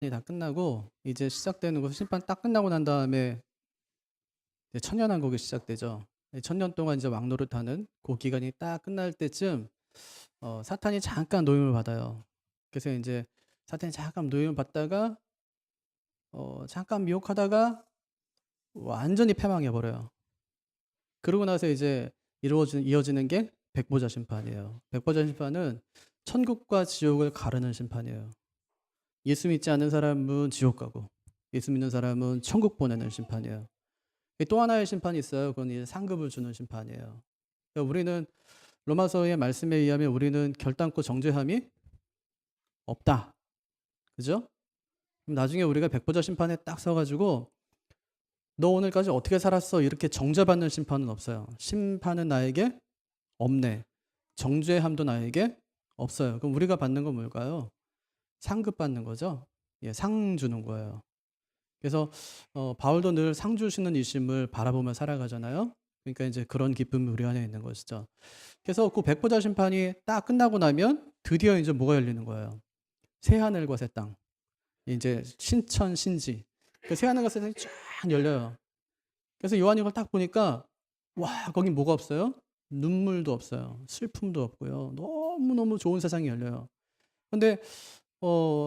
다 끝나고 이제 시작되는 거 심판 딱 끝나고 난 다음에 이제 천년왕국이 시작되죠. 천년 동안 이제 왕노릇하는 그 기간이 딱 끝날 때쯤 사탄이 잠깐 노임을 받아요. 그래서 이제 사탄이 잠깐 노임을 받다가 잠깐 미혹하다가 완전히 패망해 버려요. 그러고 나서 이제 이어지는 게 백보자 심판이에요. 백보자 심판은 천국과 지옥을 가르는 심판이에요. 예수 믿지 않는 사람은 지옥 가고 예수 믿는 사람은 천국 보내는 심판이에요. 또 하나의 심판이 있어요. 그건 이제 상급을 주는 심판이에요. 그러니까 우리는 로마서의 말씀에 의하면 우리는 결단코 정죄함이 없다. 그죠? 그럼 나중에 우리가 백보자 심판에 딱 서가지고 너 오늘까지 어떻게 살았어? 이렇게 정죄받는 심판은 없어요. 심판은 나에게 없네. 정죄함도 나에게 없어요. 그럼 우리가 받는 건 뭘까요? 상급 받는 거죠. 예, 상 주는 거예요. 그래서 바울도 늘 상 주시는 이심을 바라보며 살아가잖아요. 그러니까 이제 그런 기쁨이 우리 안에 있는 것이죠. 그래서 그 백보자 심판이 딱 끝나고 나면 드디어 이제 뭐가 열리는 거예요? 새 하늘과 새 땅. 이제 신천 신지. 그 새 하늘과 새 땅이 쫙 열려요. 그래서 요한이 이걸 딱 보니까 와, 거긴 뭐가 없어요? 눈물도 없어요. 슬픔도 없고요. 너무너무 좋은 세상이 열려요. 근데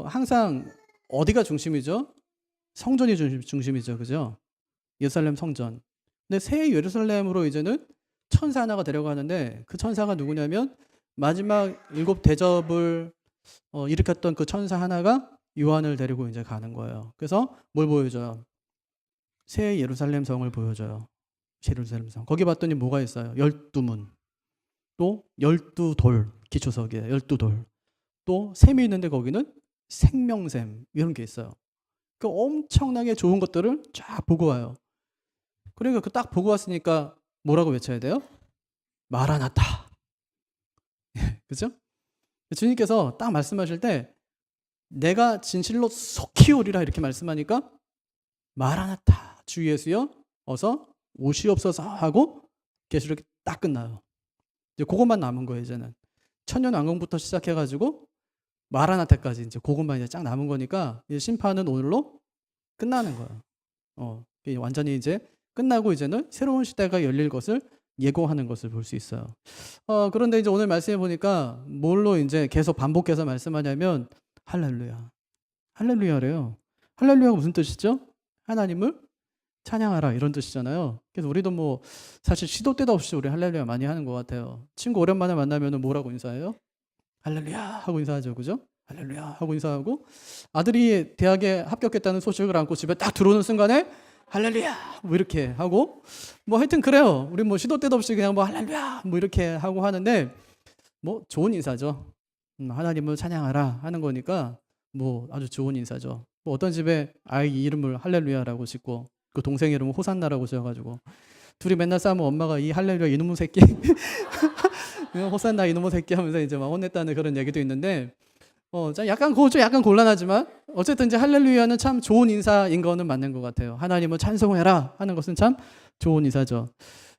항상 어디가 중심이죠? 성전이 중심이죠. 그죠? 예루살렘 성전. 근데 새 예루살렘으로 이제는 천사 하나가 데려가는데 그 천사가 누구냐면 마지막 7 대접을 일으켰던 그 천사 하나가 요한을 데리고 이제 가는 거예요. 그래서 뭘 보여줘요? 새 예루살렘 성을 보여줘요. 새 예루살렘 성. 거기 봤더니 뭐가 있어요? 12문. 또 12돌. 기초석이에요. 12돌. 또 샘이 있는데 거기는 생명샘 이런 게 있어요. 그 엄청나게 좋은 것들을 쫙 보고 와요. 그러니까 그 딱 보고 왔으니까 뭐라고 외쳐야 돼요? 마라나타. 그죠? 주님께서 딱 말씀하실 때 내가 진실로 속히 오리라 이렇게 말씀하니까 마라나타 주 예수여 어서 오시옵소서 하고 계시록이 딱 끝나요. 이제 그것만 남은 거예요. 이제는 천년 왕국부터 시작해가지고 마라나타까지 이제 그것만 이제 쫙 남은 거니까 이제 심판은 오늘로 끝나는 거예요. 완전히 이제 끝나고 이제는 새로운 시대가 열릴 것을 예고하는 것을 볼 수 있어요. 그런데 이제 오늘 말씀해 보니까 뭘로 이제 계속 반복해서 말씀하냐면 할렐루야. 할렐루야래요. 할렐루야가 무슨 뜻이죠? 하나님을 찬양하라 이런 뜻이잖아요. 그래서 우리도 뭐 사실 시도 때도 없이 우리 할렐루야 많이 하는 것 같아요. 친구 오랜만에 만나면 뭐라고 인사해요? 할렐루야 하고 인사하죠. 그죠? 할렐루야 하고 인사하고 아들이 대학에 합격했다는 소식을 안고 집에 딱 들어오는 순간에 할렐루야 뭐 이렇게 하고 뭐 하여튼 그래요. 우리 뭐 시도 때도 없이 그냥 뭐 할렐루야 뭐 이렇게 하고 하는데 뭐 좋은 인사죠. 하나님을 찬양하라 하는 거니까 뭐 아주 좋은 인사죠. 뭐 어떤 집에 아이 이름을 할렐루야라고 짓고 그 동생 이름을 호산나라고 지어가지고 둘이 맨날 싸우면 엄마가 이 할렐루야 이놈의 새끼 호산나 이놈의 새끼 하면서 이제 막 혼냈다는 그런 얘기도 있는데 약간 그거 좀 약간 곤란하지만 어쨌든 이제 할렐루야는 참 좋은 인사인 거는 맞는 것 같아요. 하나님을 찬송해라 하는 것은 참 좋은 인사죠.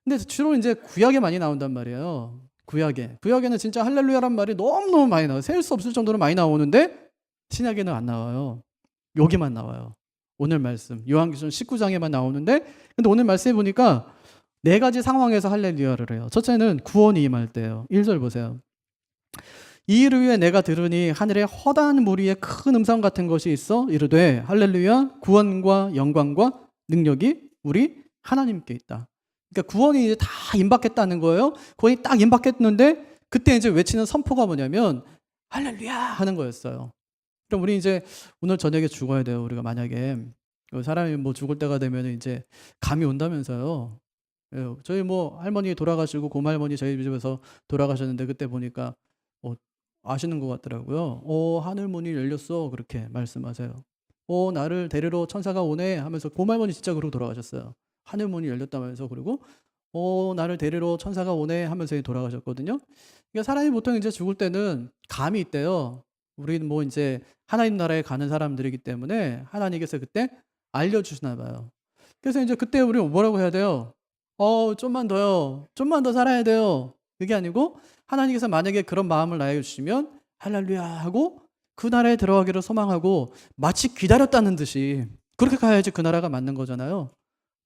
근데 주로 이제 구약에 많이 나온단 말이에요. 구약에는 진짜 할렐루야란 말이 너무너무 많이 나와요. 셀 수 없을 정도로 많이 나오는데 신약에는 안 나와요. 여기만 나와요. 오늘 말씀 요한계시록 19장에만 나오는데 근데 오늘 말씀해 보니까 4가지 상황에서 할렐루야를 해요. 첫째는 구원이 임할 때예요. 1절 보세요. 이 일을 위해 내가 들으니 하늘에 허다한 무리의 큰 음성 같은 것이 있어 이르되 할렐루야 구원과 영광과 능력이 우리 하나님께 있다. 그러니까 구원이 이제 다 임박했다는 거예요. 구원이 딱 임박했는데 그때 이제 외치는 선포가 뭐냐면 할렐루야 하는 거였어요. 그럼 우리 이제 오늘 저녁에 죽어야 돼요. 우리가 만약에 사람이 뭐 죽을 때가 되면 이제 감이 온다면서요. 저희 뭐 할머니 돌아가시고 고모할머니 저희 집에서 돌아가셨는데 그때 보니까 아시는 것 같더라고요. 하늘문이 열렸어 그렇게 말씀하세요. 나를 데리러 천사가 오네 하면서 고모할머니 진짜 그러고 돌아가셨어요. 하늘문이 열렸다면서 그리고 나를 데리러 천사가 오네 하면서 돌아가셨거든요. 그러니까 사람이 보통 이제 죽을 때는 감이 있대요. 우리는 뭐 이제 하나님 나라에 가는 사람들이기 때문에 하나님께서 그때 알려주시나 봐요. 그래서 이제 그때 우리 뭐라고 해야 돼요? 좀만 더요. 좀만 더 살아야 돼요. 그게 아니고 하나님께서 만약에 그런 마음을 나에게 주시면 할렐루야 하고 그 나라에 들어가기를 소망하고 마치 기다렸다는 듯이 그렇게 가야지 그 나라가 맞는 거잖아요.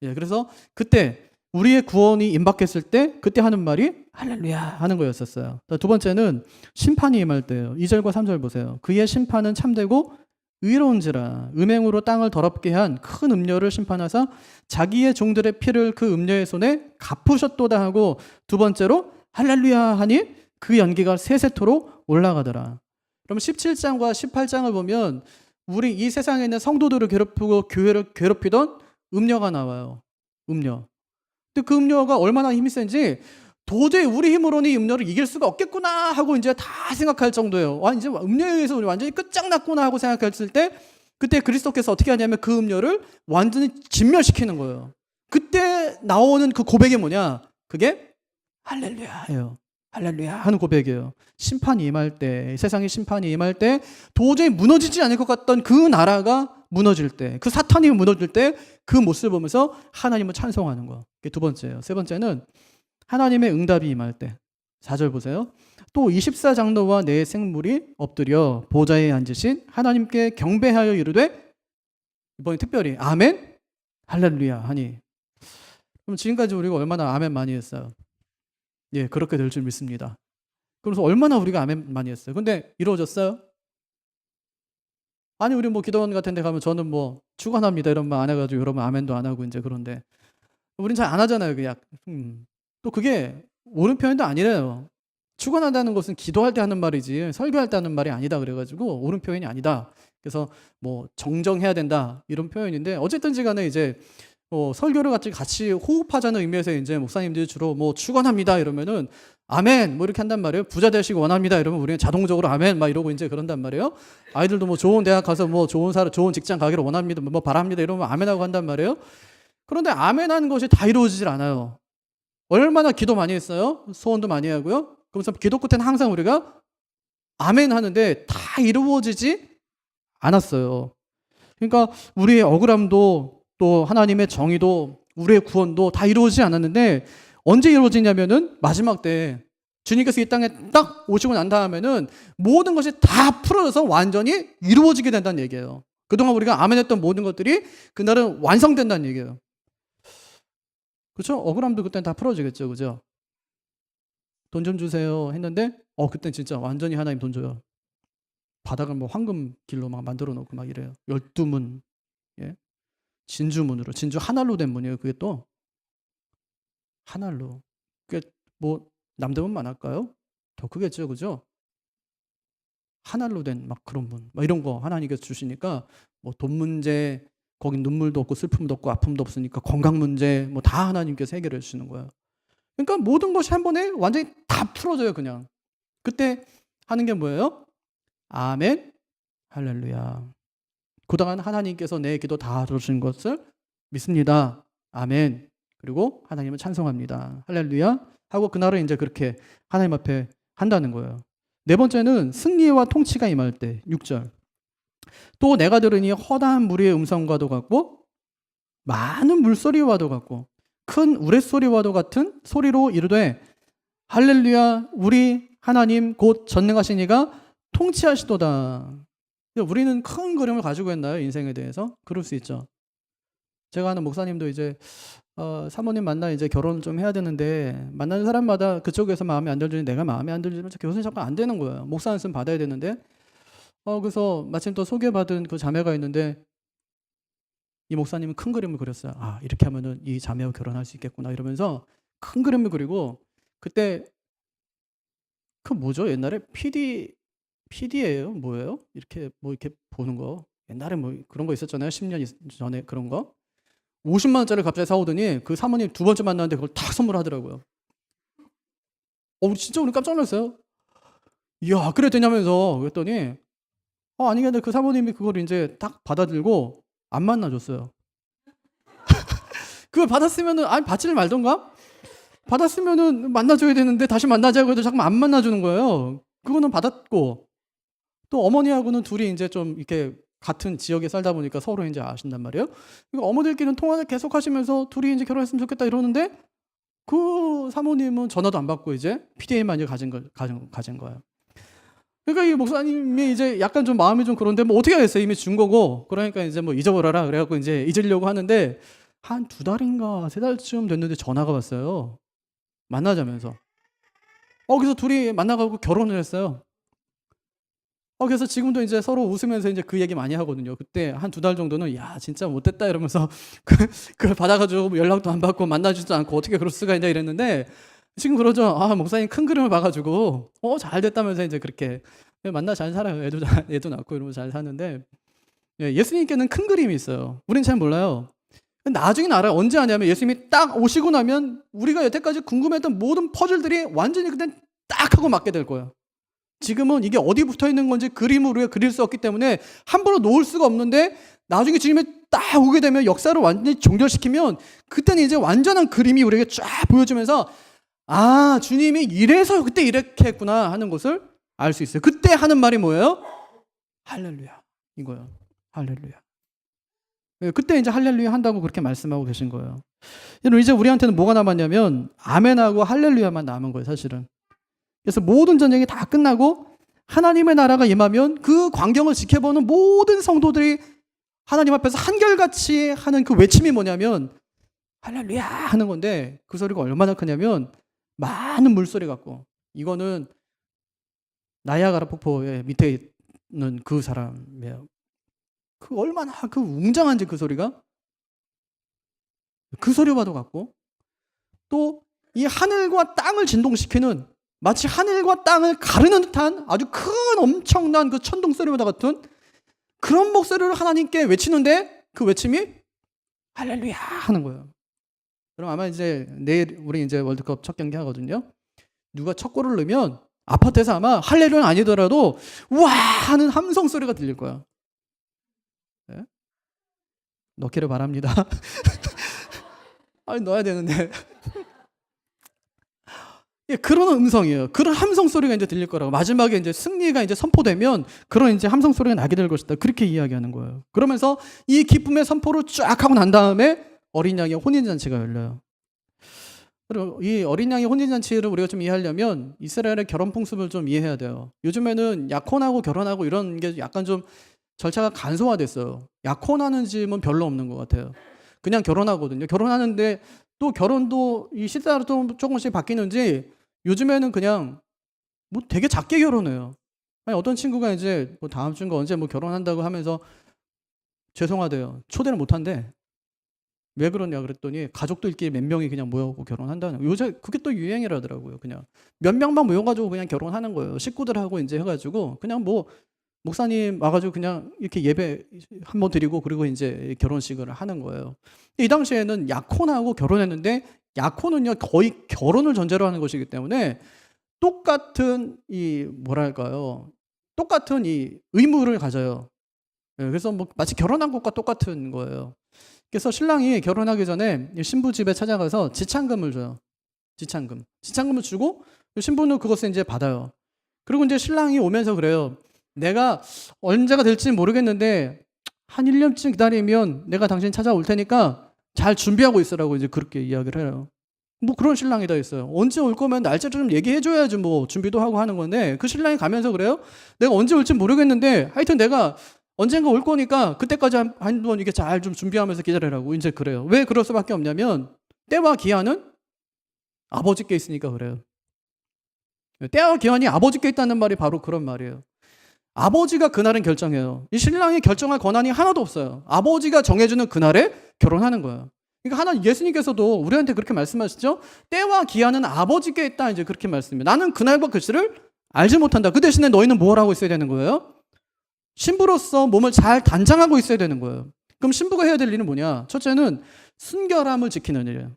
예, 그래서 그때 우리의 구원이 임박했을 때 그때 하는 말이 할렐루야 하는 거였었어요. 두 번째는 심판이 임할 때예요. 2절과 3절 보세요. 그의 심판은 참되고 의로운지라 음행으로 땅을 더럽게 한 큰 음녀를 심판하사 자기의 종들의 피를 그 음녀의 손에 갚으셨도다 하고 두 번째로 할렐루야 하니 그 연기가 세세토록 올라가더라. 그럼 17장과 18장을 보면 우리 이 세상에 있는 성도들을 괴롭히고 교회를 괴롭히던 음녀가 나와요. 음녀. 근데 그 음녀가 얼마나 힘이 센지 도저히 우리 힘으로는 이 음녀를 이길 수가 없겠구나 하고 이제 다 생각할 정도예요. 와, 이제 음녀에 의해서 우리 완전히 끝장났구나 하고 생각했을 때 그때 그리스도께서 어떻게 하냐면 그 음녀를 완전히 진멸시키는 거예요. 그때 나오는 그 고백이 뭐냐? 그게 할렐루야예요. 할렐루야 하는 고백이에요. 심판이 임할 때, 세상의 심판이 임할 때 도저히 무너지지 않을 것 같던 그 나라가 무너질 때, 그 사탄이 무너질 때 그 모습을 보면서 하나님을 찬송하는 거. 그게 두 번째예요. 세 번째는 하나님의 응답이 임할 때. 4절 보세요. 또 24장로와 네 생물이 엎드려 보좌에 앉으신 하나님께 경배하여 이르되, 이번에 특별히 아멘 할렐루야 하니. 그럼 지금까지 우리가 얼마나 아멘 많이 했어요? 예, 그렇게 될 줄 믿습니다. 그래서 얼마나 우리가 아멘 많이 했어요. 근데 이루어졌어요? 아니, 우리 뭐 기도원 같은 데 가면 저는 뭐 축원합니다 이런 말 안 해가지고 여러분 아멘도 안 하고 이제 그런데 우린 잘 안 하잖아요. 또 그게 옳은 표현도 아니래요. 축원한다는 것은 기도할 때 하는 말이지 설교할 때 하는 말이 아니다 그래가지고 옳은 표현이 아니다. 그래서 뭐 정정해야 된다 이런 표현인데 어쨌든지 간에 이제 설교를 같이 호흡하자는 의미에서 이제 목사님들이 주로 뭐 축원합니다 이러면은 아멘 뭐 이렇게 한단 말이에요. 부자 되시기 원합니다 이러면 우리는 자동적으로 아멘 막 이러고 이제 그런단 말이에요. 아이들도 뭐 좋은 대학 가서 뭐 좋은 직장 가기를 원합니다 뭐 바랍니다 이러면 아멘하고 한단 말이에요. 그런데 아멘하는 것이 다 이루어지질 않아요. 얼마나 기도 많이 했어요? 소원도 많이 하고요. 그러면서 기도 끝에는 항상 우리가 아멘 하는데 다 이루어지지 않았어요. 그러니까 우리의 억울함도 또 하나님의 정의도 우리의 구원도 다 이루어지지 않았는데 언제 이루어지냐면은 마지막 때 주님께서 이 땅에 딱 오시고 난 다음에는 모든 것이 다 풀어져서 완전히 이루어지게 된다는 얘기예요. 그동안 우리가 아멘했던 모든 것들이 그날은 완성된다는 얘기예요. 그렇죠? 억울함도 그때는 다 풀어지겠죠. 그죠? 돈 좀 주세요 했는데 그때는 진짜 완전히 하나님 돈 줘요. 바닥을 뭐 황금 길로 막 만들어 놓고 막 이래요. 12문. 예? 진주문으로. 진주 하늘로 된 문이에요. 그게 또 하늘로. 그게 뭐 남대문만 할까요? 더 크겠죠. 그죠? 하늘로 된 막 그런 문. 막 이런 거 하나님께서 주시니까 뭐 돈 문제, 거긴 눈물도 없고 슬픔도 없고 아픔도 없으니까 건강 문제 뭐 다 하나님께서 해결해 주시는 거예요. 그러니까 모든 것이 한 번에 완전히 다 풀어져요, 그냥. 그때 하는 게 뭐예요? 아멘, 할렐루야. 그동안 하나님께서 내 기도 다 들으신 것을 믿습니다. 아멘. 그리고 하나님을 찬송합니다. 할렐루야. 하고 그날은 이제 그렇게 하나님 앞에 한다는 거예요. 네 번째는 승리와 통치가 임할 때, 6절. 또 내가 들으니 허다한 무리의 음성과도 같고 많은 물소리와도 같고 큰 우레소리와도 같은 소리로 이르되 할렐루야 우리 하나님 곧 전능하신 이가 통치하시도다. 우리는 큰 그림을 가지고 있나요? 인생에 대해서? 그럴 수 있죠. 제가 아는 목사님도 이제 사모님 만나 이제 결혼 좀 해야 되는데 만나는 사람마다 그쪽에서 마음에 안 들지 내가 마음에 안 들지만 교수님 자꾸 안 되는 거예요. 목사 말씀 받아야 되는데 그래서 마침 또 소개받은 그 자매가 있는데 이 목사님은 큰 그림을 그렸어요. 이렇게 하면은 이 자매와 결혼할 수 있겠구나 이러면서 큰 그림을 그리고 그때 그 뭐죠? 옛날에 PD예요? 뭐예요? 이렇게 뭐 이렇게 보는 거. 옛날에 뭐 그런 거 있었잖아요. 10년 전에 그런 거. 50만 원짜리 갑자기 사오더니 그 사모님 두 번째 만났는데 그걸 다 선물하더라고요. 진짜 우리 깜짝 놀랐어요. 이야, 그래 되냐면서 그랬더니 아니 근데 그 사모님이 그걸 이제 딱 받아들고 안 만나줬어요. 그걸 받았으면은 받지를 말던가? 받았으면은 만나줘야 되는데 다시 만나자고 해도 자꾸 안 만나주는 거예요. 그거는 받았고 또 어머니하고는 둘이 이제 좀 이렇게 같은 지역에 살다 보니까 서로 이제 아신단 말이에요. 그러니까 어머니들끼리는 통화를 계속 하시면서 둘이 이제 결혼했으면 좋겠다 이러는데 그 사모님은 전화도 안 받고 이제 PDA만 가진 거예요. 그러니까 이 목사님이 이제 약간 좀 마음이 좀 그런데 뭐 어떻게 하겠어요? 이미 준 거고. 그러니까 이제 뭐 잊어버려라. 그래갖고 이제 잊으려고 하는데 한 2달인가 3달쯤 됐는데 전화가 왔어요. 만나자면서. 그래서 둘이 만나가고 결혼을 했어요. 그래서 지금도 이제 서로 웃으면서 이제 그 얘기 많이 하거든요. 그때 한 2달 정도는 야 진짜 못됐다 이러면서 그걸 받아가지고 연락도 안 받고 만나지도 않고 어떻게 그럴 수가 있냐 이랬는데 지금 그러죠. 목사님 큰 그림을 봐가지고 잘 됐다면서 이제 그렇게 만나 잘 살아요. 애도 낳고 이러면서 잘 사는데 예수님께는 큰 그림이 있어요. 우린 잘 몰라요. 나중에 알아요. 언제 하냐면 예수님이 딱 오시고 나면 우리가 여태까지 궁금했던 모든 퍼즐들이 완전히 그때 딱 하고 맞게 될 거예요. 지금은 이게 어디 붙어 있는 건지 그림으로 우리가 그릴 수 없기 때문에 함부로 놓을 수가 없는데 나중에 주님이 딱 오게 되면 역사를 완전히 종결시키면 그때는 이제 완전한 그림이 우리에게 쫙 보여주면서 주님이 이래서 그때 이렇게 했구나 하는 것을 알 수 있어요. 그때 하는 말이 뭐예요? 할렐루야 이거예요. 할렐루야. 그때 이제 할렐루야 한다고 그렇게 말씀하고 계신 거예요. 여러분 이제 우리한테는 뭐가 남았냐면 아멘하고 할렐루야만 남은 거예요 사실은. 그래서 모든 전쟁이 다 끝나고 하나님의 나라가 임하면 그 광경을 지켜보는 모든 성도들이 하나님 앞에서 한결같이 하는 그 외침이 뭐냐면 할렐루야 하는 건데 그 소리가 얼마나 크냐면 많은 물소리 같고 이거는 나이아가라 폭포의 밑에 있는 그 사람이에요. 그 얼마나 그 웅장한지 그 소리가 그 소리와도 같고 또 이 하늘과 땅을 진동시키는 마치 하늘과 땅을 가르는 듯한 아주 큰 엄청난 그 천둥 소리와 같은 그런 목소리를 하나님께 외치는데 그 외침이 할렐루야 하는 거예요. 그럼 아마 이제 내일 우리 이제 월드컵 첫 경기 하거든요. 누가 첫 골을 넣으면 아파트에서 아마 할렐루야는 아니더라도 와 하는 함성 소리가 들릴 거야. 네? 넣기를 바랍니다. 넣어야 되는데. 그런 음성이에요. 그런 함성 소리가 이제 들릴 거라고. 마지막에 이제 승리가 이제 선포되면 그런 이제 함성 소리가 나게 될 것이다. 그렇게 이야기하는 거예요. 그러면서 이 기쁨의 선포를 쫙 하고 난 다음에 어린 양의 혼인잔치가 열려요. 그리고 이 어린 양의 혼인잔치를 우리가 좀 이해하려면 이스라엘의 결혼 풍습을 좀 이해해야 돼요. 요즘에는 약혼하고 결혼하고 이런 게 약간 좀 절차가 간소화됐어요. 약혼하는 집은 별로 없는 것 같아요. 그냥 결혼하거든요. 결혼하는데 또 결혼도 이 시대로 좀 조금씩 바뀌는지 요즘에는 그냥 뭐 되게 작게 결혼해요. 아니 어떤 친구가 이제 뭐 다음 주인가 언제 뭐 결혼한다고 하면서 죄송하대요. 초대를 못 한대. 왜 그러냐 그랬더니 가족들끼리 몇 명이 그냥 모여갖고 결혼한다는. 요새 그게 또 유행이라더라고요. 그냥 몇 명만 모여가지고 그냥 결혼하는 거예요. 식구들하고 이제 해가지고 그냥 뭐 목사님 와가지고 그냥 이렇게 예배 한번 드리고 그리고 이제 결혼식을 하는 거예요. 이 당시에는 약혼하고 결혼했는데 약혼은요 거의 결혼을 전제로 하는 것이기 때문에 똑같은 이 뭐랄까요? 똑같은 이 의무를 가져요. 그래서 뭐 마치 결혼한 것과 똑같은 거예요. 그래서 신랑이 결혼하기 전에 신부 집에 찾아가서 지참금을 줘요. 지참금을 주고 신부는 그것을 이제 받아요. 그리고 이제 신랑이 오면서 그래요. 내가 언제가 될지 모르겠는데 한 1년쯤 기다리면 내가 당신 찾아올 테니까 잘 준비하고 있으라고 이제 그렇게 이야기를 해요. 뭐 그런 신랑이 다 있어요. 언제 올 거면 날짜를 좀 얘기해줘야지 뭐 준비도 하고 하는 건데 그 신랑이 가면서 그래요. 내가 언제 올지 모르겠는데 하여튼 내가 언젠가 올 거니까 그때까지 한번 이게 잘 좀 준비하면서 기다리라고 이제 그래요. 왜 그럴 수밖에 없냐면 때와 기한은 아버지께 있으니까 그래요. 때와 기한이 아버지께 있다는 말이 바로 그런 말이에요. 아버지가 그날은 결정해요. 이 신랑이 결정할 권한이 하나도 없어요. 아버지가 정해주는 그날에 결혼하는 거예요. 그러니까 예수님께서도 우리한테 그렇게 말씀하시죠. 때와 기한은 아버지께 있다 이제 그렇게 말씀해요. 나는 그날과 그 시를 알지 못한다. 그 대신에 너희는 뭘 하고 있어야 되는 거예요? 신부로서 몸을 잘 단장하고 있어야 되는 거예요. 그럼 신부가 해야 될 일은 뭐냐? 첫째는 순결함을 지키는 일이에요.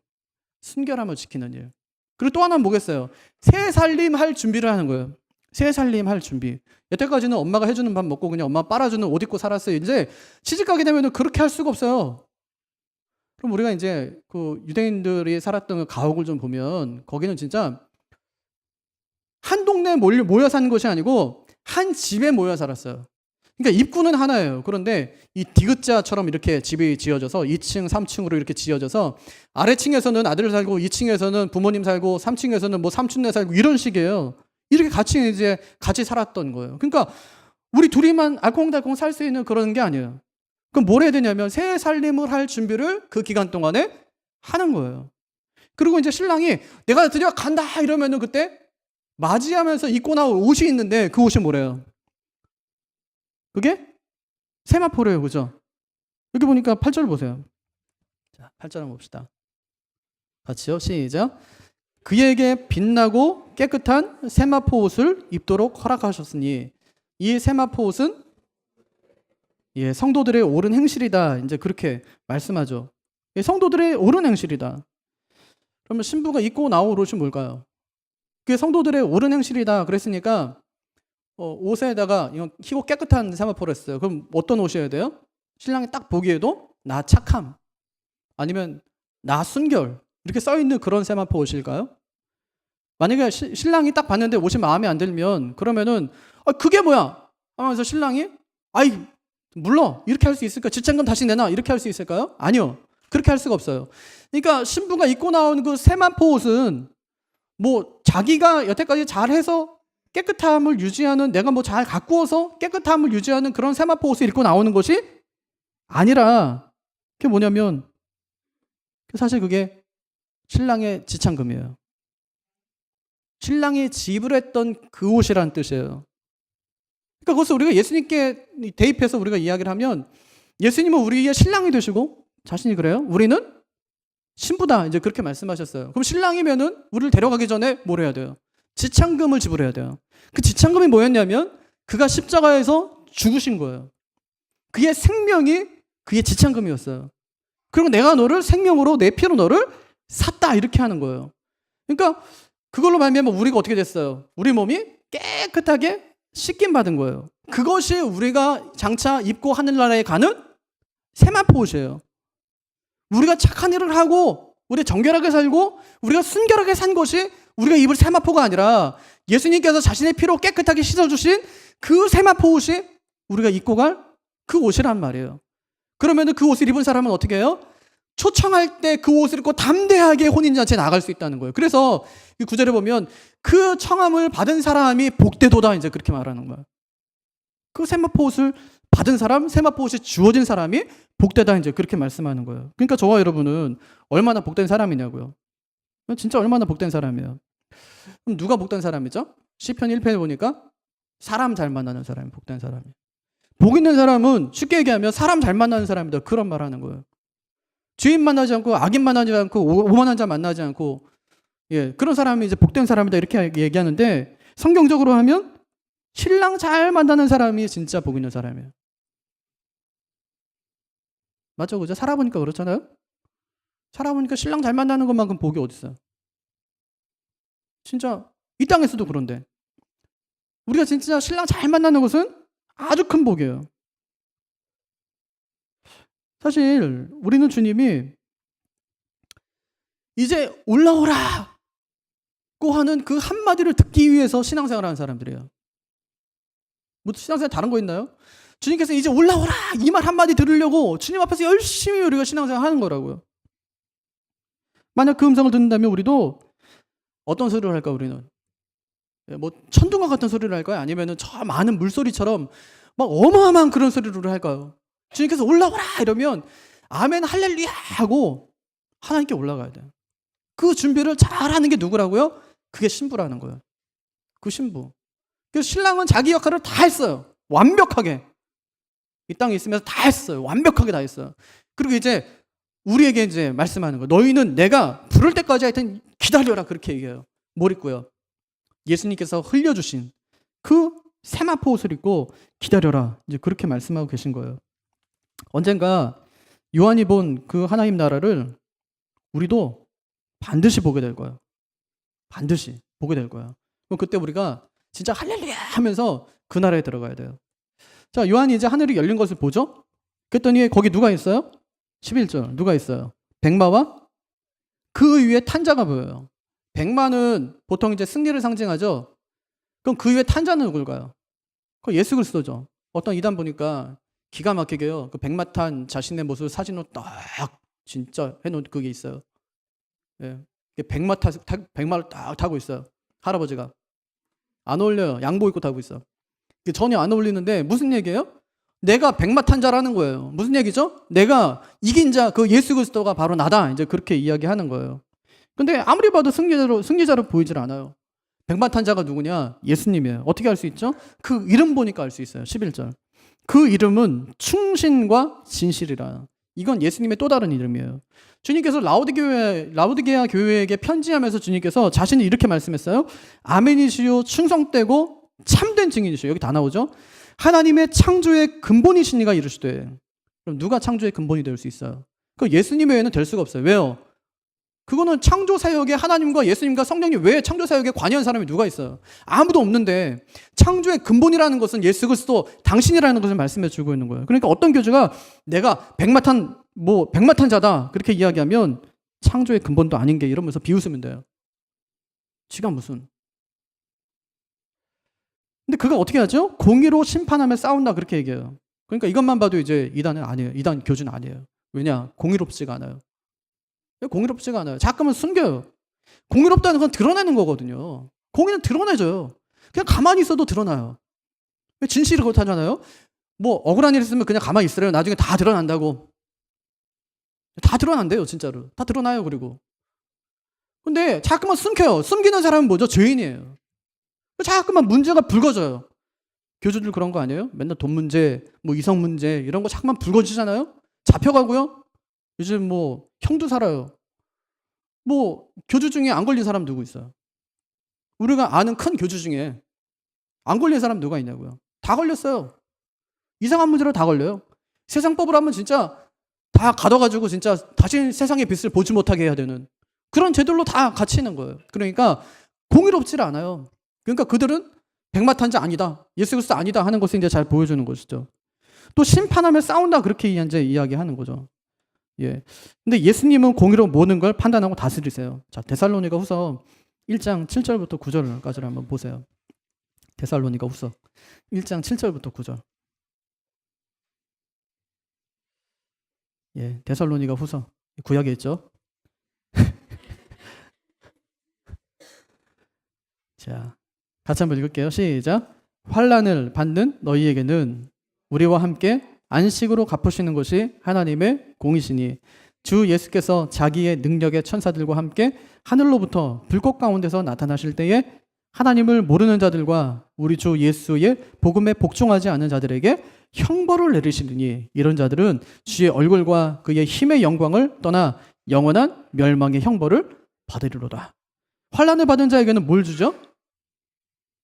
순결함을 지키는 일. 그리고 또 하나는 뭐겠어요? 새 살림 할 준비를 하는 거예요. 새 살림 할 준비. 여태까지는 엄마가 해주는 밥 먹고 그냥 엄마 빨아주는 옷 입고 살았어요. 이제 시집가게 되면 그렇게 할 수가 없어요. 그럼 우리가 이제 그 유대인들이 살았던 그 가옥을 좀 보면 거기는 진짜 한 동네에 모여 사는 것이 아니고 한 집에 모여 살았어요. 그러니까 입구는 하나예요. 그런데 이 디귿자처럼 이렇게 집이 지어져서 2층, 3층으로 이렇게 지어져서 아래층에서는 아들 살고 2층에서는 부모님 살고 3층에서는 뭐 삼촌네 살고 이런 식이에요. 이렇게 같이 살았던 거예요. 그러니까 우리 둘이만 알콩달콩 살 수 있는 그런 게 아니에요. 그럼 뭘 해야 되냐면 새 살림을 할 준비를 그 기간 동안에 하는 거예요. 그리고 이제 신랑이 내가 드디어 간다 이러면은 그때 맞이하면서 입고 나올 옷이 있는데 그 옷이 뭐래요? 그게 세마포래요. 그죠? 여기 보니까 8절 보세요. 자, 8절 한번 봅시다. 같이요. 시작. 그에게 빛나고 깨끗한 세마포 옷을 입도록 허락하셨으니 이 세마포 옷은 성도들의 옳은 행실이다. 이제 그렇게 말씀하죠. 성도들의 옳은 행실이다. 그러면 신부가 입고 나올 옷이 뭘까요? 그게 성도들의 옳은 행실이다. 그랬으니까 옷에다가 이건 희고 깨끗한 세마포를 했어요. 그럼 어떤 옷이어야 돼요? 신랑이 딱 보기에도 나 착함 아니면 나 순결 이렇게 써있는 그런 세마포 옷일까요? 만약에 신랑이 딱 봤는데 옷이 마음에 안 들면 그러면은 그게 뭐야? 하면서 신랑이 아이 물러 이렇게 할 수 있을까? 지참금 다시 내놔 이렇게 할 수 있을까요? 아니요. 그렇게 할 수가 없어요. 그러니까 신부가 입고 나온 그 세마포 옷은 뭐 자기가 여태까지 잘해서 깨끗함을 유지하는 내가 뭐 잘 가꾸어서 깨끗함을 유지하는 그런 세마포 옷을 입고 나오는 것이 아니라 그게 뭐냐면 사실 그게 신랑의 지참금이에요. 신랑이 지불했던 그 옷이란 뜻이에요. 그러니까 그것을 우리가 예수님께 대입해서 우리가 이야기를 하면 예수님은 우리의 신랑이 되시고 자신이 그래요. 우리는 신부다. 이제 그렇게 말씀하셨어요. 그럼 신랑이면은 우리를 데려가기 전에 뭘 해야 돼요? 지참금을 지불해야 돼요. 그 지참금이 뭐였냐면 그가 십자가에서 죽으신 거예요. 그의 생명이 그의 지참금이었어요. 그리고 내가 너를 생명으로 내 피로 너를 샀다 이렇게 하는 거예요. 그러니까 그걸로 말미암아 우리가 어떻게 됐어요? 우리 몸이 깨끗하게 씻김 받은 거예요. 그것이 우리가 장차 입고 하늘나라에 가는 세마포 옷이에요. 우리가 착한 일을 하고 우리가 정결하게 살고 우리가 순결하게 산 것이 우리가 입을 세마포가 아니라 예수님께서 자신의 피로 깨끗하게 씻어주신 그 세마포 옷이 우리가 입고 갈 그 옷이란 말이에요. 그러면 그 옷을 입은 사람은 어떻게 해요? 초청할 때 그 옷을 입고 담대하게 혼인잔치에 나갈 수 있다는 거예요. 그래서 이 구절에 보면 그 청함을 받은 사람이 복되도다 이제 그렇게 말하는 거예요. 그 세마포 옷을 받은 사람, 세마포 옷이 주어진 사람이 복되다 이제 그렇게 말씀하는 거예요. 그러니까 저와 여러분은 얼마나 복된 사람이냐고요. 진짜 얼마나 복된 사람이에요. 그럼 누가 복된 사람이죠? 시편 1편에 보니까 사람 잘 만나는 사람이 복된 사람이에요. 복 있는 사람은 쉽게 얘기하면 사람 잘 만나는 사람이다. 그런 말 하는 거예요. 주인 만나지 않고 악인 만나지 않고 오만한 자 만나지 않고 그런 사람이 이제 복된 사람이다 이렇게 얘기하는데 성경적으로 하면 신랑 잘 만나는 사람이 진짜 복 있는 사람이에요. 맞죠? 그죠? 살아보니까 그렇잖아요? 살아보니까 신랑 잘 만나는 것만큼 복이 어디 있어요? 진짜 이 땅에서도 그런데 우리가 진짜 신랑 잘 만나는 것은 아주 큰 복이에요. 사실 우리는 주님이 이제 올라오라고 하는 그 한마디를 듣기 위해서 신앙생활하는 사람들이에요. 뭐 신앙생활 다른 거 있나요? 주님께서 이제 올라오라 이 말 한마디 들으려고 주님 앞에서 열심히 우리가 신앙생활 하는 거라고요. 만약 그 음성을 듣는다면 우리도 어떤 소리를 할까 우리는? 뭐 천둥과 같은 소리를 할까요? 아니면 저 많은 물소리처럼 막 어마어마한 그런 소리를 할까요? 주님께서 올라오라 이러면 아멘 할렐루야 하고 하나님께 올라가야 돼요. 그 준비를 잘하는 게 누구라고요? 그게 신부라는 거예요. 그 신부. 그래서 신랑은 자기 역할을 다 했어요. 완벽하게. 이 땅에 있으면서 다 했어요. 완벽하게 다 했어요. 그리고 이제 우리에게 이제 말씀하는 거예요. 너희는 내가 부를 때까지 하여튼 기다려라 그렇게 얘기해요. 뭘 입고요? 예수님께서 흘려주신 그 세마포 옷을 입고 기다려라 이제 그렇게 말씀하고 계신 거예요. 언젠가 요한이 본 그 하나님 나라를 우리도 반드시 보게 될 거예요. 반드시 보게 될 거예요. 그럼 그때 우리가 진짜 할렐루야 하면서 그 나라에 들어가야 돼요. 자, 요한이 이제 하늘이 열린 것을 보죠. 그랬더니 거기 누가 있어요? 11절 누가 있어요? 백마와 그 위에 탄자가 보여요. 백마는 보통 이제 승리를 상징하죠. 그럼 그 위에 탄자는 누굴까요? 그 예수 그리스도죠. 어떤 이단 보니까 기가 막히게요. 그 백마 탄 자신의 모습 사진으로 딱 진짜 해놓은 그게 있어요. 백마를 딱 타고 있어요. 할아버지가. 안 어울려요. 양복 입고 타고 있어. 전혀 안 어울리는데 무슨 얘기예요? 내가 백마탄 자라는 거예요. 무슨 얘기죠? 내가 이긴 자, 그 예수 그리스도가 바로 나다. 이제 그렇게 이야기하는 거예요. 근데 아무리 봐도 승리자로 보이질 않아요. 백마탄자가 누구냐? 예수님이에요. 어떻게 알 수 있죠? 그 이름 보니까 알 수 있어요. 11절. 그 이름은 충신과 진실이라. 이건 예수님의 또 다른 이름이에요. 주님께서 라우디게아 교회에게 편지하면서 주님께서 자신이 이렇게 말씀했어요. 아멘이시요 충성되고 참된 증인이시요. 여기 다 나오죠. 하나님의 창조의 근본이시니가 이르시되. 그럼 누가 창조의 근본이 될 수 있어요? 그 예수님 외에는 될 수가 없어요. 왜요? 그거는 창조 사역에 하나님과 예수님과 성령님 외에 창조 사역에 관여한 사람이 누가 있어요? 아무도 없는데 창조의 근본이라는 것은 예수 그리스도 당신이라는 것을 말씀해 주고 있는 거예요. 그러니까 어떤 교주가 내가 백마탄자다 그렇게 이야기하면 창조의 근본도 아닌 게 이러면서 비웃으면 돼요. 지가 무슨. 근데 그가 어떻게 하죠? 공의로 심판하며 싸운다 그렇게 얘기해요. 그러니까 이것만 봐도 이제 이단은 아니에요. 이단 교주는 아니에요. 왜냐? 공의롭지가 않아요. 공의롭지가 않아요. 자꾸만 숨겨요. 공의롭다는 건 드러내는 거거든요. 공의는 드러내줘요. 그냥 가만히 있어도 드러나요. 진실이 그렇다잖아요. 뭐 억울한 일 있으면 그냥 가만히 있으래요. 나중에 다 드러난다고. 다 드러난대요, 진짜로. 다 드러나요, 그리고. 근데 자꾸만 숨겨요. 숨기는 사람은 뭐죠? 죄인이에요. 자꾸만 문제가 불거져요. 교주들 그런 거 아니에요? 맨날 돈 문제, 뭐 이성 문제 이런 거 자꾸만 불거지잖아요. 잡혀가고요. 요즘 뭐 형도 살아요. 뭐 교주 중에 안 걸린 사람 누구 있어요? 우리가 아는 큰 교주 중에 안 걸린 사람 누가 있냐고요? 다 걸렸어요. 이상한 문제로 다 걸려요. 세상법으로 하면 진짜 다 가둬가지고 진짜 다시 세상의 빛을 보지 못하게 해야 되는 그런 제들로 다 갇히는 거예요. 그러니까 공의롭지 않아요. 그러니까 그들은 백마탄자 아니다, 예수 그리스도 아니다 하는 것을 이제 잘 보여주는 것이죠. 또 심판하며 싸운다 그렇게 이제 이야기하는 거죠. 예. 근데 예수님은 공의로 모든 걸 판단하고 다스리세요. 자, 데살로니가 후서 1장 7절부터 9절까지 한번 보세요. 데살로니가 후서 1장 7절부터 9절. 예, 데살로니가 후서 구약에 있죠. 자, 같이 한번 읽을게요. 시작. 환난을 받는 너희에게는 우리와 함께 안식으로 갚으시는 것이 하나님의 공이시니 주 예수께서 자기의 능력의 천사들과 함께 하늘로부터 불꽃 가운데서 나타나실 때에 하나님을 모르는 자들과 우리 주 예수의 복음에 복종하지 않은 자들에게 형벌을 내리시느니 이런 자들은 주의 얼굴과 그의 힘의 영광을 떠나 영원한 멸망의 형벌을 받으리로다. 환난을 받은 자에게는 뭘 주죠?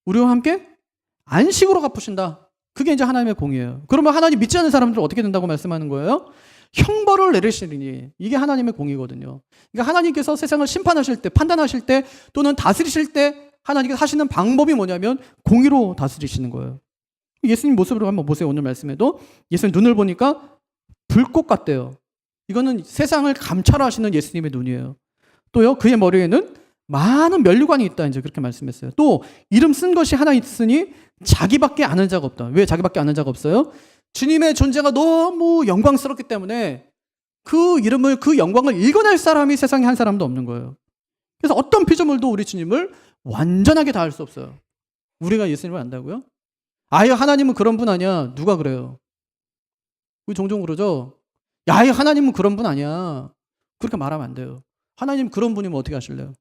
우리와 함께 안식으로 갚으신다. 그게 이제 하나님의 공이에요. 그러면 하나님 믿지 않는 사람들은 어떻게 된다고 말씀하는 거예요? 형벌을 내리시니 이게 하나님의 공이거든요. 그러니까 하나님께서 세상을 심판하실 때, 판단하실 때 또는 다스리실 때 하나님께서 하시는 방법이 뭐냐면 공의로 다스리시는 거예요. 예수님 모습으로 한번 보세요. 오늘 말씀에도 예수님 눈을 보니까 불꽃 같대요. 이거는 세상을 감찰하시는 예수님의 눈이에요. 또요, 그의 머리에는 많은 면류관이 있다 이제 그렇게 말씀했어요. 또 이름 쓴 것이 하나 있으니 자기밖에 아는 자가 없다. 왜 자기밖에 아는 자가 없어요? 주님의 존재가 너무 영광스럽기 때문에 그 이름을, 그 영광을 읽어낼 사람이 세상에 한 사람도 없는 거예요. 그래서 어떤 피조물도 우리 주님을 완전하게 다 알 수 없어요. 우리가 예수님을 안다고요? 아예 하나님은 그런 분 아니야. 누가 그래요? 우리 종종 그러죠. 야, 아예 하나님은 그런 분 아니야. 그렇게 말하면 안 돼요. 하나님 그런 분이면 어떻게 하실래요?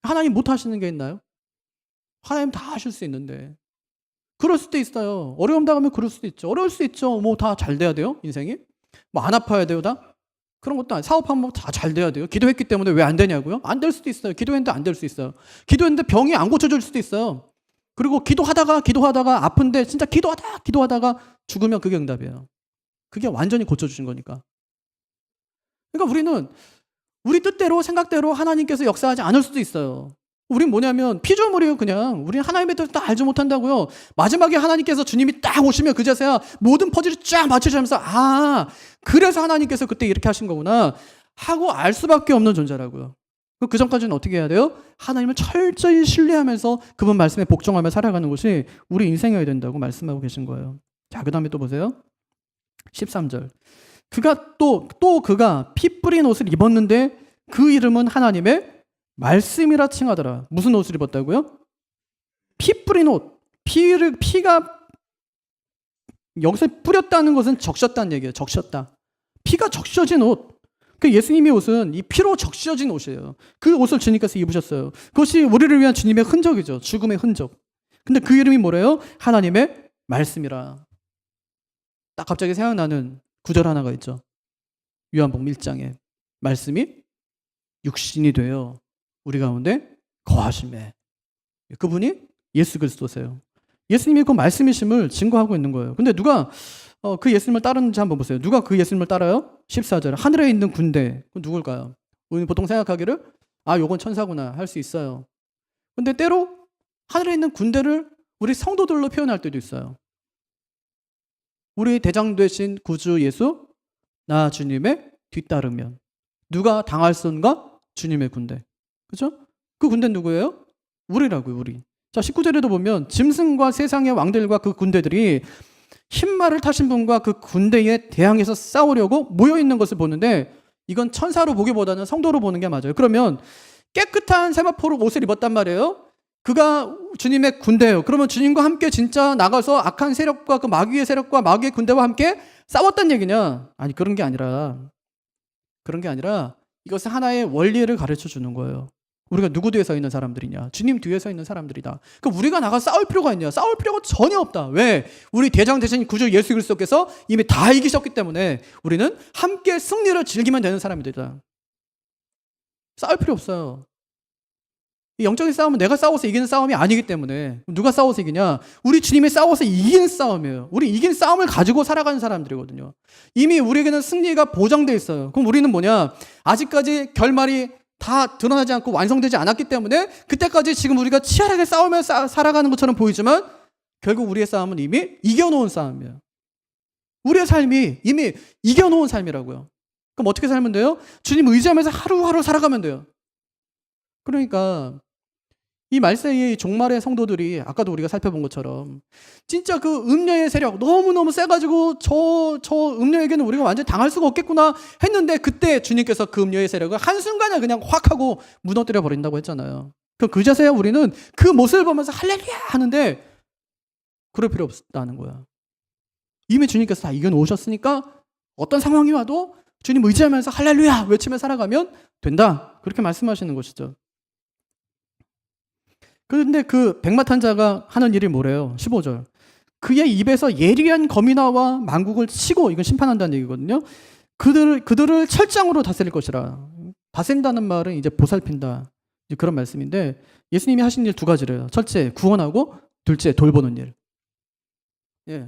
하나님 못 하시는 게 있나요? 하나님 다 하실 수 있는데. 그럴 수도 있어요. 어려움 당하면 그럴 수도 있죠. 어려울 수 있죠. 뭐 다 잘 돼야 돼요, 인생이? 뭐 안 아파야 돼요, 다? 그런 것도 아니에요. 사업하면 다 잘 돼야 돼요. 기도했기 때문에 왜 안 되냐고요? 안 될 수도 있어요. 기도했는데 안 될 수 있어요. 기도했는데 병이 안 고쳐질 수도 있어요. 그리고 기도하다가 아픈데 진짜 기도하다가 죽으면 그게 응답이에요. 그게 완전히 고쳐주신 거니까. 그러니까 우리는 우리 뜻대로 생각대로 하나님께서 역사하지 않을 수도 있어요. 우린 뭐냐면 피조물이에요. 그냥 우리는 하나님의 뜻을 다 알지 못한다고요. 마지막에 하나님께서 주님이 딱 오시면 그제서야 모든 퍼즐이 쫙 맞춰지면서 그래서 하나님께서 그때 이렇게 하신 거구나 하고 알 수밖에 없는 존재라고요. 그 전까지는 어떻게 해야 돼요? 하나님을 철저히 신뢰하면서 그분 말씀에 복종하며 살아가는 것이 우리 인생이어야 된다고 말씀하고 계신 거예요. 자, 그 다음에 또 보세요. 13절. 그가 그가 피 뿌린 옷을 입었는데 그 이름은 하나님의 말씀이라 칭하더라. 무슨 옷을 입었다고요? 피 뿌린 옷. 피가 여기서 뿌렸다는 것은 적셨다는 얘기예요. 적셨다. 피가 적셔진 옷. 그 예수님의 옷은 이 피로 적셔진 옷이에요. 그 옷을 주님께서 입으셨어요. 그것이 우리를 위한 주님의 흔적이죠. 죽음의 흔적. 근데 그 이름이 뭐래요? 하나님의 말씀이라. 딱 갑자기 생각나는 구절 하나가 있죠. 요한복음 1장에 말씀이 육신이 되어 우리 가운데 거하심에. 그분이 예수 그리스도세요. 예수님이 그 말씀이심을 증거하고 있는 거예요. 근데 누가 그 예수님을 따르는지 한번 보세요. 누가 그 예수님을 따라요? 14절. 하늘에 있는 군대. 그건 누굴까요? 우리 보통 생각하기를 요건 천사구나 할 수 있어요. 근데 때로 하늘에 있는 군대를 우리 성도들로 표현할 때도 있어요. 우리 대장 되신 구주 예수 나 주님의 뒤따르면 누가 당할 son가? 주님의 군대. 그죠? 그 군대는 누구예요? 우리라고요. 우리. 자, 19절에도 보면 짐승과 세상의 왕들과 그 군대들이 흰말을 타신 분과 그 군대에 대항해서 싸우려고 모여있는 것을 보는데 이건 천사로 보기보다는 성도로 보는 게 맞아요. 그러면 깨끗한 세마포로 옷을 입었단 말이에요. 그가 주님의 군대예요. 그러면 주님과 함께 진짜 나가서 악한 세력과 그 마귀의 세력과 마귀의 군대와 함께 싸웠단 얘기냐? 아니, 그런 게 아니라 이것은 하나의 원리를 가르쳐 주는 거예요. 우리가 누구 뒤에 서 있는 사람들이냐? 주님 뒤에 서 있는 사람들이다. 그럼 우리가 나가 싸울 필요가 있냐? 싸울 필요가 전혀 없다. 왜? 우리 대장 되신 구주 예수 그리스도께서 이미 다 이기셨기 때문에 우리는 함께 승리를 즐기면 되는 사람들이다. 싸울 필요 없어요. 이 영적인 싸움은 내가 싸워서 이기는 싸움이 아니기 때문에 누가 싸워서 이기냐? 우리 주님이 싸워서 이기는 싸움이에요. 우리 이긴 싸움을 가지고 살아가는 사람들이거든요. 이미 우리에게는 승리가 보장돼 있어요. 그럼 우리는 뭐냐? 아직까지 결말이 다 드러나지 않고 완성되지 않았기 때문에 그때까지 지금 우리가 치열하게 싸우면서 살아가는 것처럼 보이지만 결국 우리의 싸움은 이미 이겨놓은 싸움이에요. 우리의 삶이 이미 이겨놓은 삶이라고요. 그럼 어떻게 살면 돼요? 주님 의지하면서 하루하루 살아가면 돼요. 그러니까 이 말세의 종말의 성도들이 아까도 우리가 살펴본 것처럼 진짜 그 음녀의 세력 너무너무 세가지고 저 음녀에게는 우리가 완전히 당할 수가 없겠구나 했는데 그때 주님께서 그 음녀의 세력을 한순간에 그냥 확 하고 무너뜨려 버린다고 했잖아요. 그제서야 우리는 그 모습을 보면서 할렐루야 하는데 그럴 필요 없다는 거야. 이미 주님께서 다 이겨놓으셨으니까 어떤 상황이 와도 주님 의지하면서 할렐루야 외치며 살아가면 된다. 그렇게 말씀하시는 것이죠. 그런데 그 백마탄 자가 하는 일이 뭐래요? 15절. 그의 입에서 예리한 검이 나와 만국을 치고, 이건 심판한다는 얘기거든요. 그들을 철장으로 다스릴 것이라. 다스린다는 말은 이제 보살핀다. 이제 그런 말씀인데 예수님이 하신 일 두 가지래요. 첫째, 구원하고 둘째, 돌보는 일.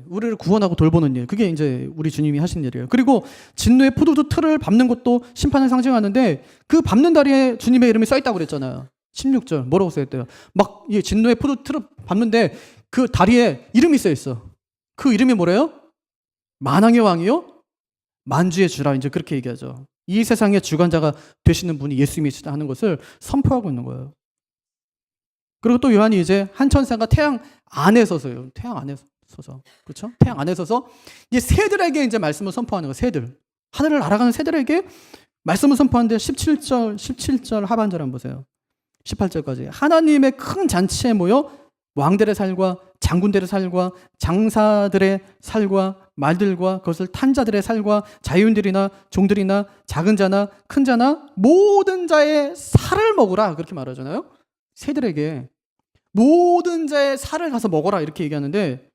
우리를 구원하고 돌보는 일. 그게 이제 우리 주님이 하신 일이에요. 그리고 진노의 포도주 틀을 밟는 것도 심판을 상징하는데 그 밟는 다리에 주님의 이름이 써 있다고 그랬잖아요. 16절 뭐라고 써있대요? 막 진노의 포도 틀을 밟는데 그 다리에 이름이 써있어. 그 이름이 뭐래요? 만왕의 왕이요? 만주의 주라. 이제 그렇게 얘기하죠. 이 세상의 주관자가 되시는 분이 예수님이시다 하는 것을 선포하고 있는 거예요. 그리고 또 요한이 이제 한 천사가 태양 안에 서서요. 태양 안에 서서. 그렇죠? 태양 안에 서서 이제 새들에게 이제 말씀을 선포하는 거예요. 새들. 하늘을 날아가는 새들에게 말씀을 선포하는데 17절 하반절 한번 보세요. 18절까지. 하나님의 큰 잔치에 모여 왕들의 살과 장군들의 살과 장사들의 살과 말들과 그것을 탄 자들의 살과 자유인들이나 종들이나 작은 자나 큰 자나 모든 자의 살을 먹으라 그렇게 말하잖아요. 새들에게 모든 자의 살을 가서 먹어라 이렇게 얘기하는데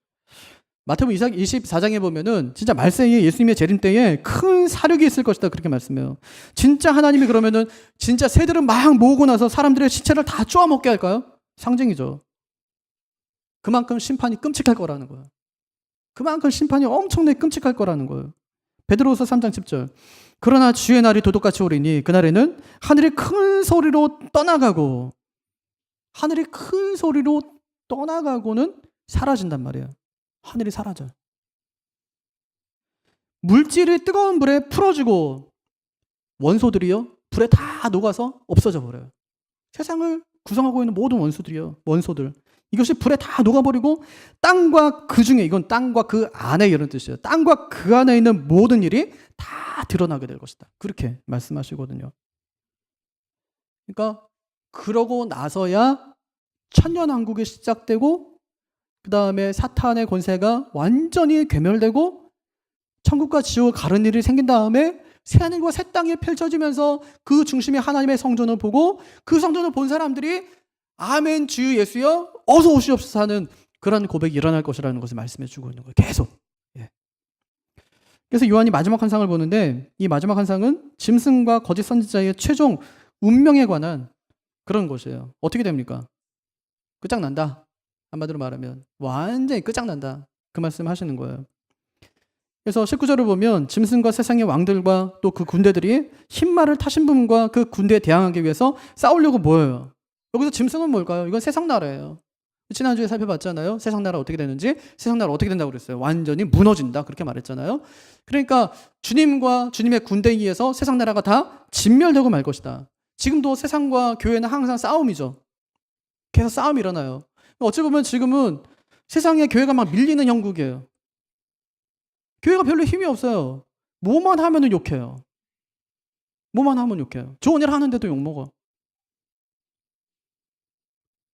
마태복음 24장에 보면은 진짜 말세에 예수님의 재림 때에 큰 사륙이 있을 것이다 그렇게 말씀해요. 진짜 하나님이 그러면은 진짜 새들은 막 모으고 나서 사람들의 시체를 다 쪼아 먹게 할까요? 상징이죠. 그만큼 심판이 끔찍할 거라는 거예요. 그만큼 심판이 엄청나게 끔찍할 거라는 거예요. 베드로후서 3장 10절. 그러나 주의 날이 도둑같이 오리니 그날에는 하늘이 큰 소리로 떠나가고 하늘이 큰 소리로 떠나가고는 사라진단 말이에요. 하늘이 사라져요. 물질이 뜨거운 불에 풀어지고 원소들이요 불에 다 녹아서 없어져 버려요. 세상을 구성하고 있는 모든 원소들 이것이 불에 다 녹아버리고 땅과 그 중에 이건 땅과 그 안에 이런 뜻이에요. 땅과 그 안에 있는 모든 일이 다 드러나게 될 것이다. 그렇게 말씀하시거든요. 그러니까 그러고 나서야 천년왕국이 시작되고 그 다음에 사탄의 권세가 완전히 괴멸되고 천국과 지옥을 가른 일이 생긴 다음에 새하늘과 새 땅이 펼쳐지면서 그 중심에 하나님의 성전을 보고 그 성전을 본 사람들이 아멘 주 예수여 어서 오시옵소서 하는 그런 고백이 일어날 것이라는 것을 말씀해 주고 있는 거예요. 계속. 예. 그래서 요한이 마지막 환상을 보는데 이 마지막 환상은 짐승과 거짓 선지자의 최종 운명에 관한 그런 것이에요. 어떻게 됩니까? 끝장난다. 한마디로 말하면 완전히 끝장난다. 그 말씀 하시는 거예요. 그래서 19절을 보면 짐승과 세상의 왕들과 또 그 군대들이 흰말을 타신 분과 그 군대에 대항하기 위해서 싸우려고 모여요. 여기서 짐승은 뭘까요? 이건 세상 나라예요. 지난주에 살펴봤잖아요. 세상 나라 어떻게 되는지. 세상 나라 어떻게 된다고 그랬어요? 완전히 무너진다. 그렇게 말했잖아요. 그러니까 주님과 주님의 군대에 의해서 세상 나라가 다 진멸되고 말 것이다. 지금도 세상과 교회는 항상 싸움이죠. 계속 싸움이 일어나요. 어찌 보면 지금은 세상에 교회가 막 밀리는 형국이에요. 교회가 별로 힘이 없어요. 뭐만 하면은 욕해요. 뭐만 하면 욕해요. 좋은 일 하는데도 욕먹어.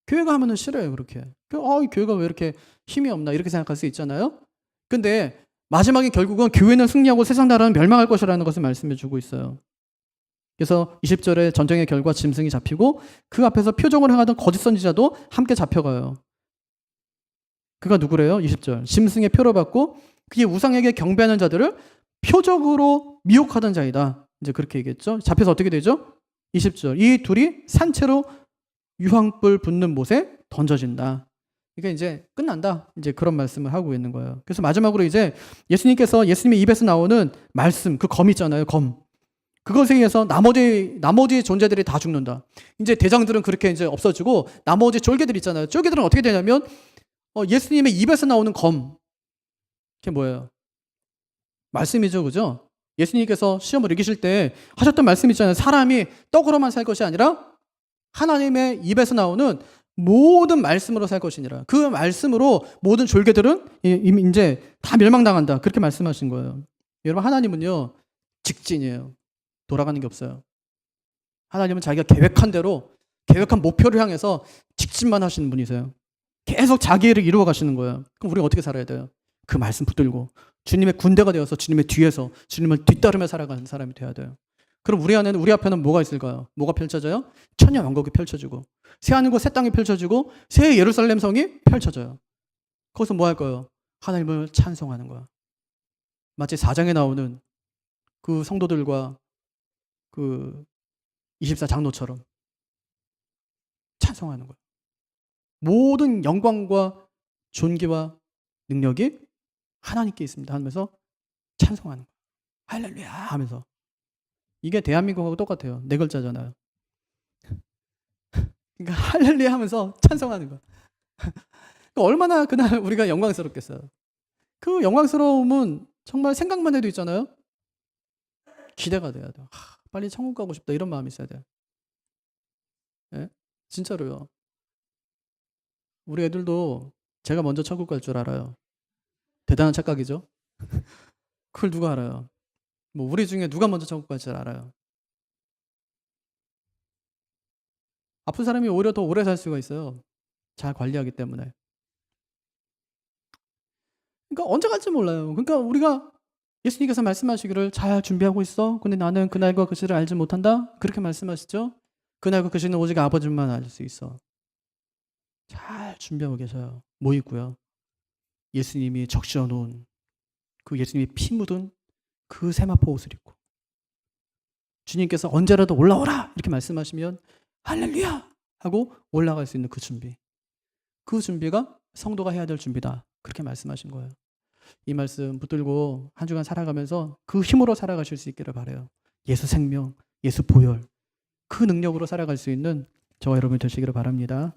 교회가 하면은 싫어요, 그렇게. 교회가 왜 이렇게 힘이 없나, 이렇게 생각할 수 있잖아요. 근데 마지막에 결국은 교회는 승리하고 세상 나라는 멸망할 것이라는 것을 말씀해 주고 있어요. 그래서 20절에 전쟁의 결과 짐승이 잡히고 그 앞에서 표적을 행하던 거짓 선지자도 함께 잡혀가요. 그가 누구래요? 20절. 짐승의 표를 받고 그의 우상에게 경배하는 자들을 표적으로 미혹하던 자이다. 이제 그렇게 얘기했죠. 잡혀서 어떻게 되죠? 20절. 이 둘이 산채로 유황불 붙는 못에 던져진다. 그러니까 이제 끝난다. 이제 그런 말씀을 하고 있는 거예요. 그래서 마지막으로 이제 예수님께서 예수님의 입에서 나오는 말씀, 그 검 있잖아요. 검. 그것에 의해서 나머지 존재들이 다 죽는다. 이제 대장들은 그렇게 이제 없어지고 나머지 쫄개들 있잖아요. 쫄개들은 어떻게 되냐면 예수님의 입에서 나오는 검. 그게 뭐예요? 말씀이죠. 그죠? 예수님께서 시험을 이기실 때 하셨던 말씀 있잖아요. 사람이 떡으로만 살 것이 아니라 하나님의 입에서 나오는 모든 말씀으로 살 것이니라. 그 말씀으로 모든 졸개들은 이제 다 멸망당한다. 그렇게 말씀하신 거예요. 여러분, 하나님은요, 직진이에요. 돌아가는 게 없어요. 하나님은 자기가 계획한 대로, 계획한 목표를 향해서 직진만 하시는 분이세요. 계속 자기 일을 이루어 가시는 거예요. 그럼 우리가 어떻게 살아야 돼요? 그 말씀 붙들고 주님의 군대가 되어서 주님의 뒤에서 주님을 뒤따르며 살아가는 사람이 돼야 돼요. 그럼 우리 앞에는 뭐가 있을까요? 뭐가 펼쳐져요? 천년 왕국이 펼쳐지고 새하늘과 새 땅이 펼쳐지고 새 예루살렘 성이 펼쳐져요. 거기서 뭐 할 거예요? 하나님을 찬송하는 거야. 마치 4장에 나오는 그 성도들과 그 24장로처럼 찬송하는 거예요. 모든 영광과 존귀와 능력이 하나님께 있습니다 하면서 찬송하는 거예요. 할렐루야 하면서. 이게 대한민국하고 똑같아요. 네 글자잖아요. 그러니까 할렐루야 하면서 찬송하는 거예요. 얼마나 그날 우리가 영광스럽겠어요. 그 영광스러움은 정말 생각만 해도 있잖아요. 기대가 돼야 돼요. 빨리 천국 가고 싶다 이런 마음이 있어야 돼요. 네? 진짜로요. 우리 애들도 제가 먼저 천국 갈 줄 알아요. 대단한 착각이죠. 그걸 누가 알아요? 뭐 우리 중에 누가 먼저 천국 갈 줄 알아요? 아픈 사람이 오히려 더 오래 살 수가 있어요. 잘 관리하기 때문에. 그러니까 언제 갈지 몰라요. 그러니까 우리가 예수님께서 말씀하시기를 잘 준비하고 있어. 근데 나는 그날과 그 시를 알지 못한다. 그렇게 말씀하시죠. 그날과 그 시는 오직 아버지만 알 수 있어. 잘 준비하고 계셔요. 뭐 있고요? 예수님이 적셔 놓은 그 예수님이 피 묻은 그 세마포 옷을 입고 주님께서 언제라도 올라오라 이렇게 말씀하시면 할렐루야 하고 올라갈 수 있는 그 준비. 그 준비가 성도가 해야 될 준비다. 그렇게 말씀하신 거예요. 이 말씀 붙들고 한 주간 살아가면서 그 힘으로 살아가실 수 있기를 바라요. 예수 생명, 예수 보혈 그 능력으로 살아갈 수 있는 저와 여러분이 되시기를 바랍니다.